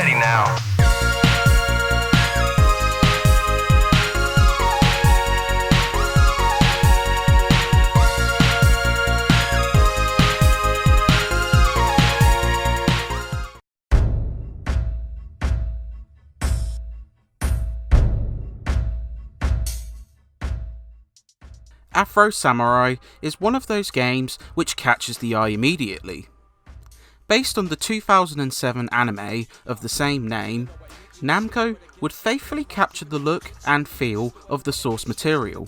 ready now. Afro Samurai is one of those games which catches the eye immediately. Based on the 2007 anime of the same name, Namco would faithfully capture the look and feel of the source material,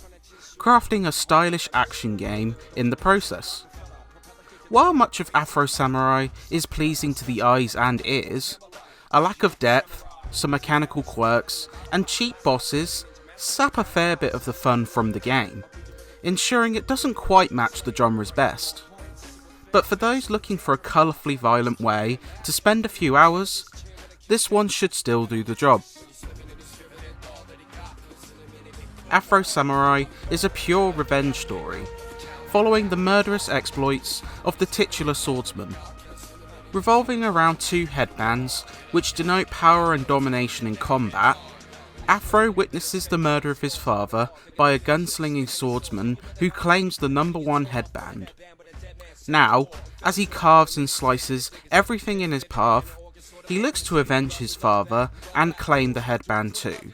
crafting a stylish action game in the process. While much of Afro Samurai is pleasing to the eyes and ears, a lack of depth, some mechanical quirks, and cheap bosses sap a fair bit of the fun from the game, ensuring it doesn't quite match the genre's best. But for those looking for a colourfully violent way to spend a few hours, this one should still do the job. Afro Samurai is a pure revenge story, following the murderous exploits of the titular swordsman. Revolving around two headbands, which denote power and domination in combat, Afro witnesses the murder of his father by a gunslinging swordsman who claims the #1 headband. Now, as he carves and slices everything in his path, he looks to avenge his father and claim the headband too.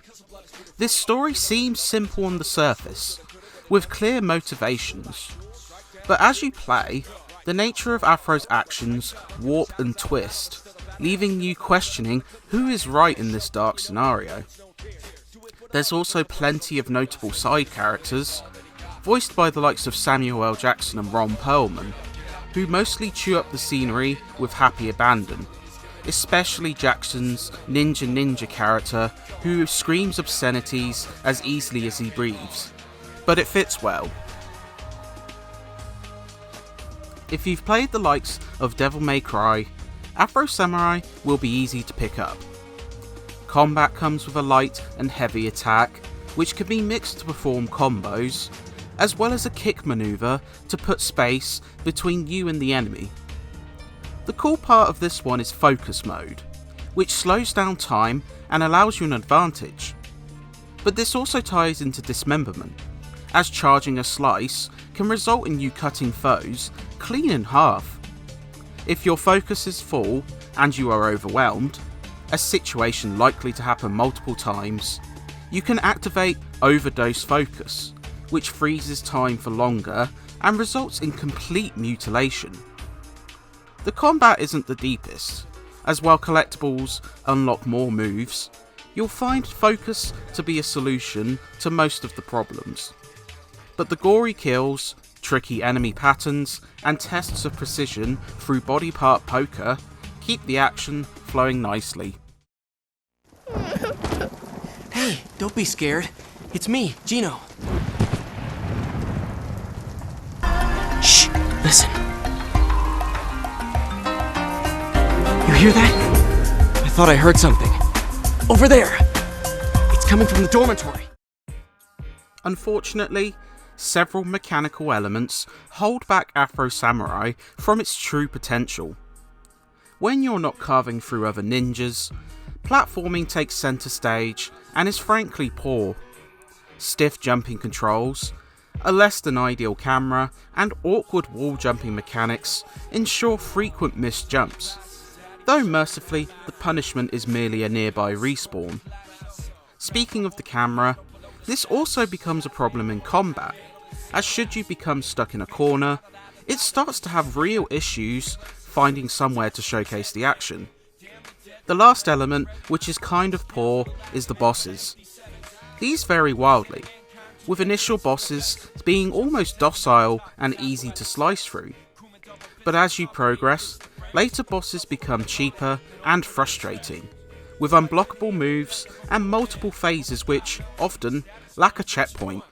This story seems simple on the surface, with clear motivations, but as you play, the nature of Afro's actions warp and twist, leaving you questioning who is right in this dark scenario. There's also plenty of notable side characters, voiced by the likes of Samuel L. Jackson and Ron Perlman, who mostly chew up the scenery with happy abandon, especially Jackson's ninja character, who screams obscenities as easily as he breathes, but it fits well. If you've played the likes of Devil May Cry, Afro Samurai will be easy to pick up. Combat comes with a light and heavy attack, which can be mixed to perform combos, as well as a kick maneuver to put space between you and the enemy. The cool part of this one is focus mode, which slows down time and allows you an advantage. But this also ties into dismemberment, as charging a slice can result in you cutting foes clean in half. If your focus is full and you are overwhelmed, a situation likely to happen multiple times, you can activate Overdose Focus, which freezes time for longer and results in complete mutilation. The combat isn't the deepest, as while collectibles unlock more moves, you'll find Focus to be a solution to most of the problems. But the gory kills, tricky enemy patterns, and tests of precision through body part poker keep the action flowing nicely. Hey, don't be scared. It's me, Gino. Shh, listen. You hear that? I thought I heard something. Over there! It's coming from the dormitory. Unfortunately, several mechanical elements hold back Afro Samurai from its true potential. When you're not carving through other ninjas, platforming takes centre stage and is frankly poor. Stiff jumping controls, a less than ideal camera, and awkward wall jumping mechanics ensure frequent missed jumps, though mercifully the punishment is merely a nearby respawn. Speaking of the camera, this also becomes a problem in combat, as should you become stuck in a corner, it starts to have real issues finding somewhere to showcase the action. The last element, which is kind of poor, is the bosses. These vary wildly, with initial bosses being almost docile and easy to slice through. But as you progress, later bosses become cheaper and frustrating, with unblockable moves and multiple phases which, often, lack a checkpoint.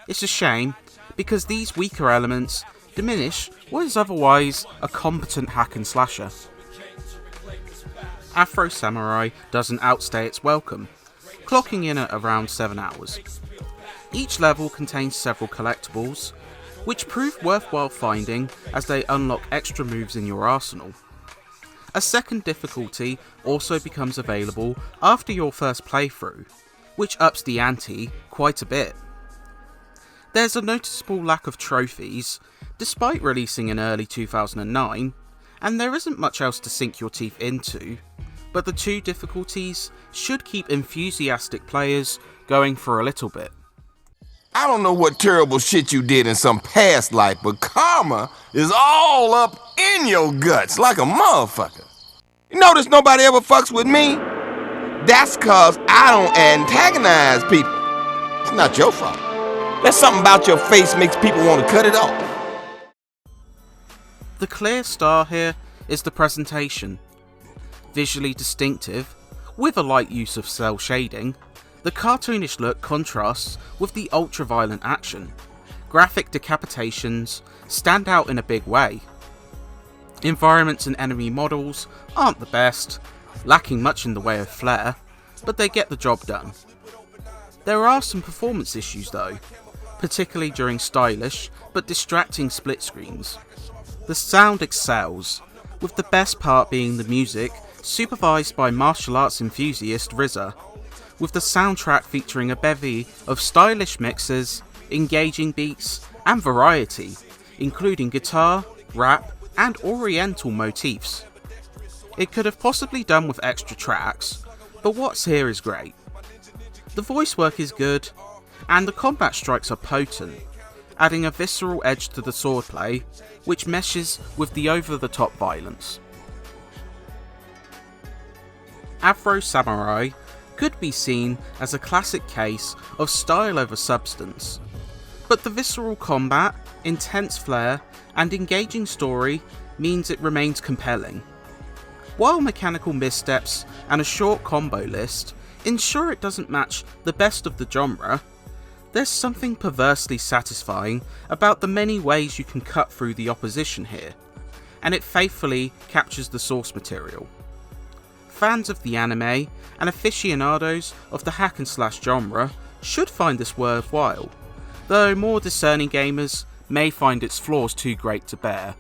It's a shame, because these weaker elements diminish what is otherwise a competent hack and slasher. Afro Samurai doesn't outstay its welcome, clocking in at around 7 hours. Each level contains several collectibles, which prove worthwhile finding as they unlock extra moves in your arsenal. A second difficulty also becomes available after your first playthrough, which ups the ante quite a bit. There's a noticeable lack of trophies, despite releasing in early 2009, and there isn't much else to sink your teeth into, but the two difficulties should keep enthusiastic players going for a little bit. I don't know what terrible shit you did in some past life, but karma is all up in your guts like a motherfucker. You notice nobody ever fucks with me? That's cause I don't antagonize people. It's not your fault. There's something about your face makes people want to cut it off. The clear star here is the presentation. Visually distinctive, with a light use of cel shading, the cartoonish look contrasts with the ultra-violent action. Graphic decapitations stand out in a big way. Environments and enemy models aren't the best, lacking much in the way of flair, but they get the job done. There are some performance issues though, particularly during stylish but distracting split screens. The sound excels, with the best part being the music supervised by martial arts enthusiast RZA, with the soundtrack featuring a bevy of stylish mixes, engaging beats, and variety, including guitar, rap, and oriental motifs. It could have possibly done with extra tracks, but what's here is great. The voice work is good, and the combat strikes are potent, adding a visceral edge to the swordplay, which meshes with the over-the-top violence. Afro Samurai could be seen as a classic case of style over substance, but the visceral combat, intense flair, and engaging story means it remains compelling. While mechanical missteps and a short combo list ensure it doesn't match the best of the genre, there's something perversely satisfying about the many ways you can cut through the opposition here, and it faithfully captures the source material. Fans of the anime and aficionados of the hack and slash genre should find this worthwhile, though more discerning gamers may find its flaws too great to bear.